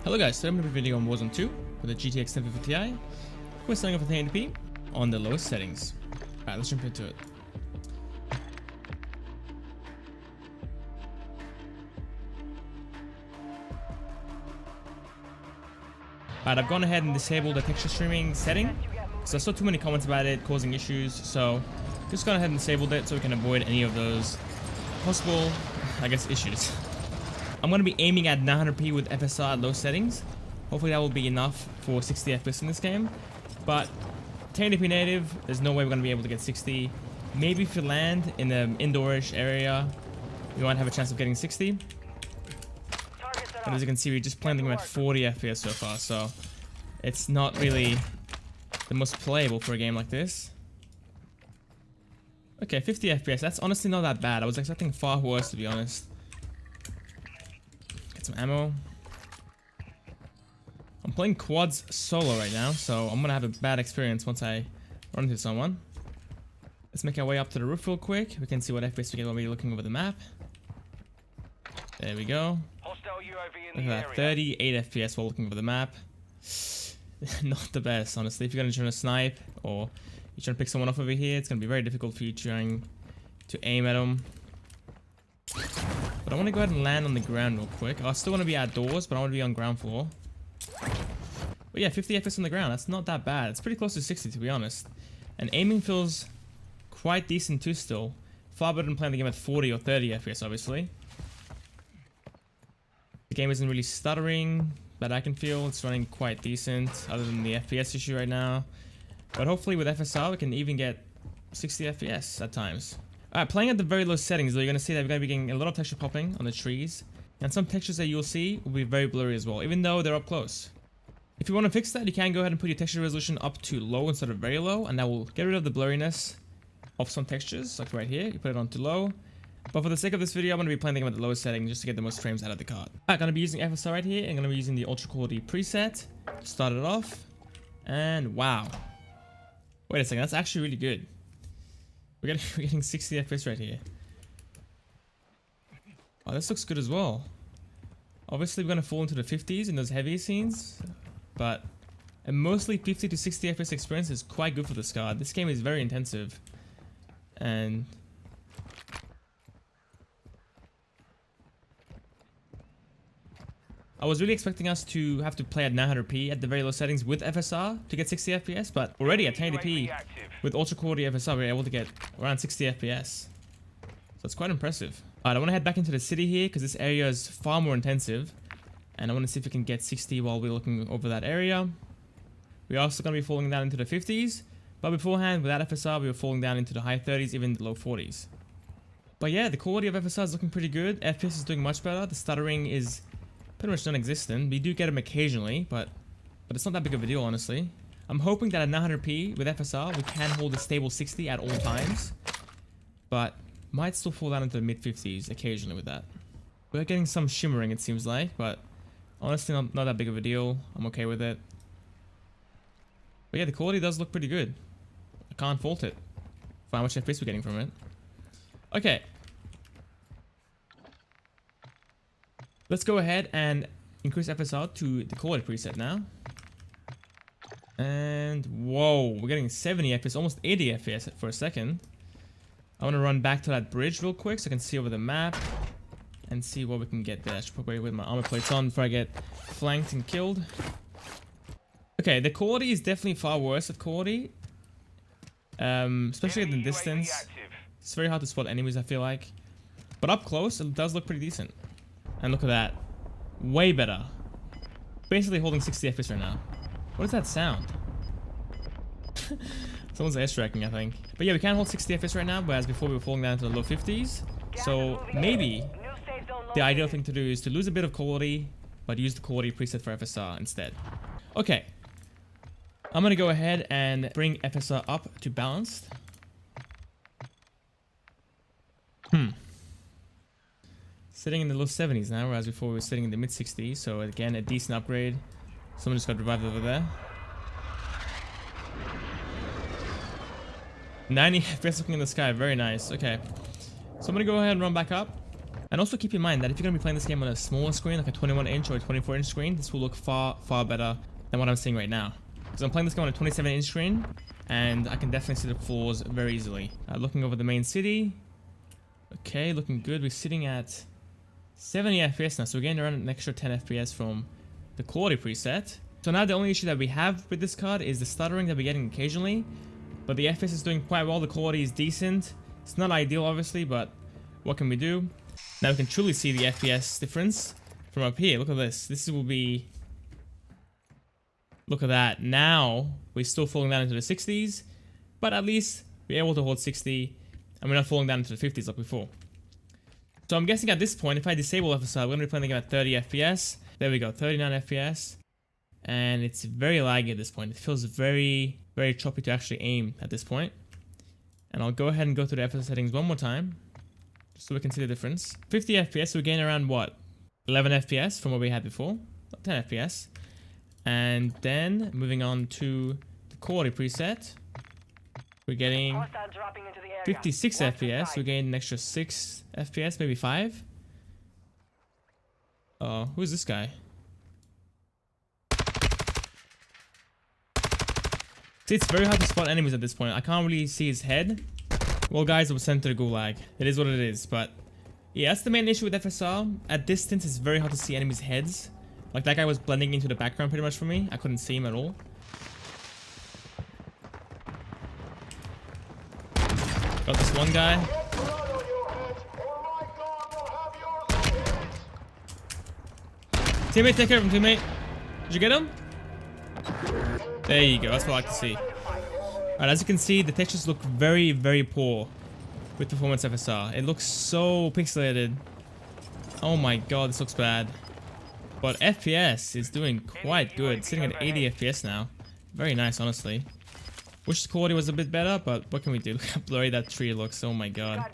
Hello guys, today I'm going to be video on Warzone 2 with the GTX 1050 Ti. We're starting off with 1080p on the lowest settings. Alright, let's jump into it. Alright, I've gone ahead and disabled the texture streaming setting because I saw too many comments about it causing issues, so just gone ahead and disabled it so we can avoid any of those possible, issues. I'm going to be aiming at 900p with FSR at low settings. Hopefully that will be enough for 60 FPS in this game. But 1080p native, there's no way we're going to be able to get 60. Maybe if you land in the indoorish area, you might have a chance of getting 60. But as you can see, we're just playing them at 40 FPS so far, so it's not really the most playable for a game like this. Okay, 50 FPS, that's honestly not that bad. I was expecting far worse, to be honest. Get some ammo. I'm playing quads solo right now, so I'm gonna have a bad experience once I run into someone. Let's make our way up to the roof real quick. We can see what FPS we get when we're looking over the map. There we go. Look at that, 38 FPS while looking over the map. Not the best, honestly. If you're gonna try to snipe or you're trying to pick someone off over here, it's gonna be very difficult for you trying to aim at them. But I want to go ahead and land on the ground real quick. I still want to be outdoors, but I want to be on ground floor. But yeah, 50 FPS on the ground, that's not that bad. It's pretty close to 60 to be honest. And aiming feels quite decent too still. Far better than playing the game at 40 or 30 FPS obviously. The game isn't really stuttering that I can feel. It's running quite decent other than the FPS issue right now. But hopefully with FSR we can even get 60 FPS at times. Alright, playing at the very low settings though, you're going to see that we're going to be getting a lot of texture popping on the trees. And some textures that you'll see will be very blurry as well, even though they're up close. If you want to fix that, you can go ahead and put your texture resolution up to low instead of very low, and that will get rid of the blurriness of some textures, like right here. You put it on to low. But for the sake of this video, I'm going to be playing the game at the lowest setting just to get the most frames out of the card. Alright, going to be using FSR right here, and going to be using the ultra quality preset to start it off. And wow. Wait a second, that's actually really good. We're getting 60 FPS right here. Oh, this looks good as well. Obviously, we're going to fall into the 50s in those heavier scenes, but a mostly 50 to 60 FPS experience is quite good for this card. This game is very intensive, and I was really expecting us to have to play at 900p at the very low settings with FSR to get 60 FPS, but already at 1080p with ultra quality FSR, we're able to get around 60 FPS. So it's quite impressive. Alright, I want to head back into the city here because this area is far more intensive. And I want to see if we can get 60 while we're looking over that area. We're also going to be falling down into the 50s. But beforehand, without FSR, we were falling down into the high 30s, even the low 40s. But yeah, the quality of FSR is looking pretty good. FPS is doing much better. The stuttering is pretty much non-existent. We do get them occasionally, but it's not that big of a deal, honestly. I'm hoping that at 900p with FSR, we can hold a stable 60 at all times. But might still fall down into the mid-50s occasionally with that. We're getting some shimmering, it seems like, but honestly, not that big of a deal. I'm okay with it. But yeah, the quality does look pretty good. I can't fault it for how much FPS we're getting from it. Okay. Let's go ahead and increase FSR to the quality preset now. And whoa, we're getting 70 FPS, almost 80 FPS for a second. I want to run back to that bridge real quick so I can see over the map and see what we can get there. I should probably with my armor plates on before I get flanked and killed. Okay, the quality is definitely far worse at quality. Especially at the distance. It's very hard to spot enemies, I feel like. But up close, it does look pretty decent. And look at that. Way better. Basically holding 60 FPS right now. What is that sound? Someone's airstriking, I think. But yeah, we can hold 60 FPS right now, whereas before we were falling down to the low 50s. So maybe the ideal thing to do is to lose a bit of quality, but use the quality preset for FSR instead. Okay. I'm going to go ahead and bring FSR up to balanced. Sitting in the low 70s now, whereas before we were sitting in the mid 60s. So again, a decent upgrade. Someone just got revived over there. 90 FPS looking in the sky, very nice. Okay, so I'm gonna go ahead and run back up. And also keep in mind that if you're going to be playing this game on a smaller screen, like a 21-inch or a 24-inch screen, this will look far, far better than what I'm seeing right now. Because I'm playing this game on a 27-inch screen, and I can definitely see the flaws very easily. Looking over the main city. Okay, looking good. We're sitting at 70 FPS now, so we're getting around an extra 10 FPS from the quality preset. So now the only issue that we have with this card is the stuttering that we're getting occasionally. But the FPS is doing quite well, the quality is decent. It's not ideal obviously, but what can we do? Now we can truly see the FPS difference from up here. Look at this. This will be... Look at that. Now we're still falling down into the 60s, but at least we're able to hold 60 and we're not falling down into the 50s like before. So I'm guessing at this point, if I disable FSR, we're going to be playing the game at 30 FPS. There we go, 39 FPS. And it's very laggy at this point. It feels very, very choppy to actually aim at this point. And I'll go ahead and go through the FPS settings one more time, just so we can see the difference. 50 FPS, so we gain around what? 11 FPS from what we had before. 10 FPS. And then moving on to the quality preset, we're getting 56 FPS. We gain an extra 6 FPS, maybe 5. Oh, who's this guy? See, it's very hard to spot enemies at this point. I can't really see his head. Well, guys, it was sent to the gulag. It is what it is, but yeah, that's the main issue with FSR. At distance, it's very hard to see enemies' heads. Like, that guy was blending into the background pretty much for me. I couldn't see him at all. Got this one guy. Teammate, take care of him, teammate. Did you get him? There you go, that's what I like to see. Alright, as you can see, the textures look very, very poor with Performance FSR. It looks so pixelated. Oh my god, this looks bad. But FPS is doing quite good, sitting at 80 FPS now. Very nice, honestly. Wish the quality was a bit better, but what can we do? Look how blurry that tree looks, oh my god.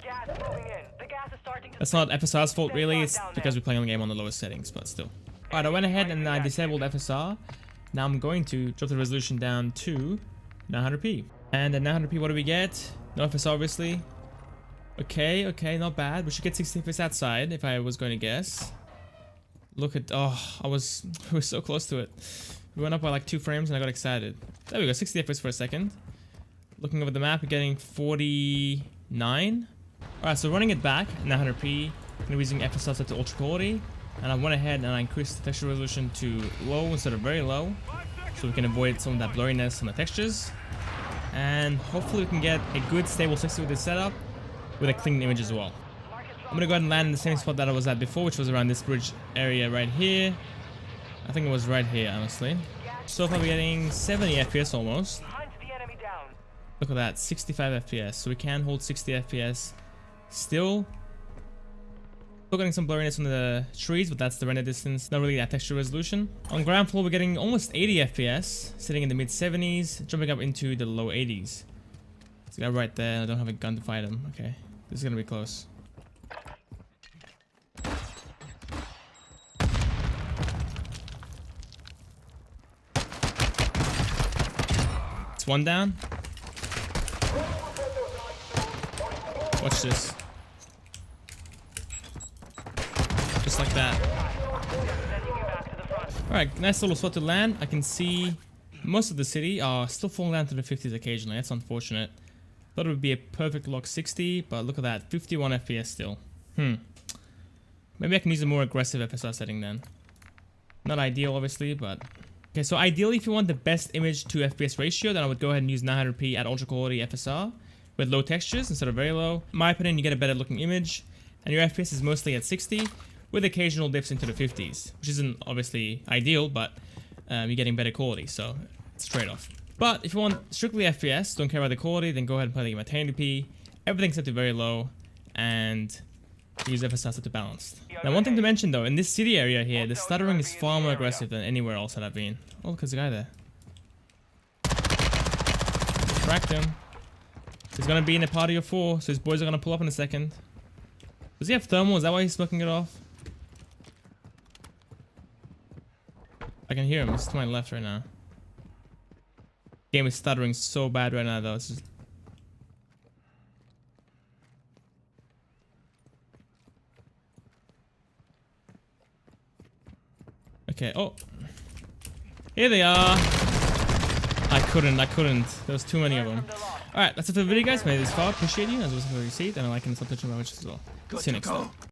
That's not FSR's fault really, it's because we're playing the game on the lowest settings, but still. Alright, I went ahead and I disabled FSR. Now I'm going to drop the resolution down to 900p. And at 900p, what do we get? No FSR, obviously. Okay, okay, not bad. We should get 60 FPS outside, if I was going to guess. Look at, oh, we were so close to it. We went up by like 2 frames and I got excited. There we go, 60 FPS for a second. Looking over the map, we're getting 49. Alright, so running it back, 900p. I'm going to be using FSR set to ultra quality. And I went ahead and I increased the texture resolution to low instead of very low, so we can avoid some of that blurriness on the textures. And hopefully we can get a good stable 60 with this setup, with a clean image as well. I'm going to go ahead and land in the same spot that I was at before, which was around this bridge area right here. I think it was right here, honestly. So far we're getting 70 FPS almost. Look at that, 65 FPS. So we can hold 60 FPS still. Still getting some blurriness on the trees, but that's the render distance, not really that texture resolution. On ground floor, we're getting almost 80 FPS, sitting in the mid 70s, jumping up into the low 80s. There's a guy right there. I don't have a gun to fight him. Okay, this is gonna be close. It's one down. Watch this. Just like that. Alright, nice little spot to land. I can see most of the city are still falling down to the 50s occasionally. That's unfortunate. Thought it would be a perfect lock 60, but look at that. 51 FPS still. Maybe I can use a more aggressive FSR setting then. Not ideal, obviously, but... Okay, so ideally, if you want the best image to FPS ratio, then I would go ahead and use 900p at ultra quality FSR with low textures instead of very low. In my opinion, you get a better looking image, and your FPS is mostly at 60, with occasional dips into the 50s, which isn't obviously ideal, but you're getting better quality, so it's a trade-off. But if you want strictly FPS, don't care about the quality, then go ahead and play the game at 1080p, everything's set to very low, and use FSR set to balanced. Now, one thing to mention though, in this city area here, the stuttering is far more aggressive than anywhere else that I've been. Oh, look, there's a guy there. Cracked him. He's gonna be in a party of 4, so his boys are gonna pull up in a second. Does he have thermal? Is that why he's smoking it off? I can hear him. He's to my left right now. Game is stuttering so bad right now though. It's just... Okay. Oh. Here they are. I couldn't. There was too many of them. Alright, that's it for the video, guys. Made it this far. Appreciate you. As always, if you see it, then I like and subscribe to my watch as well. See you next time.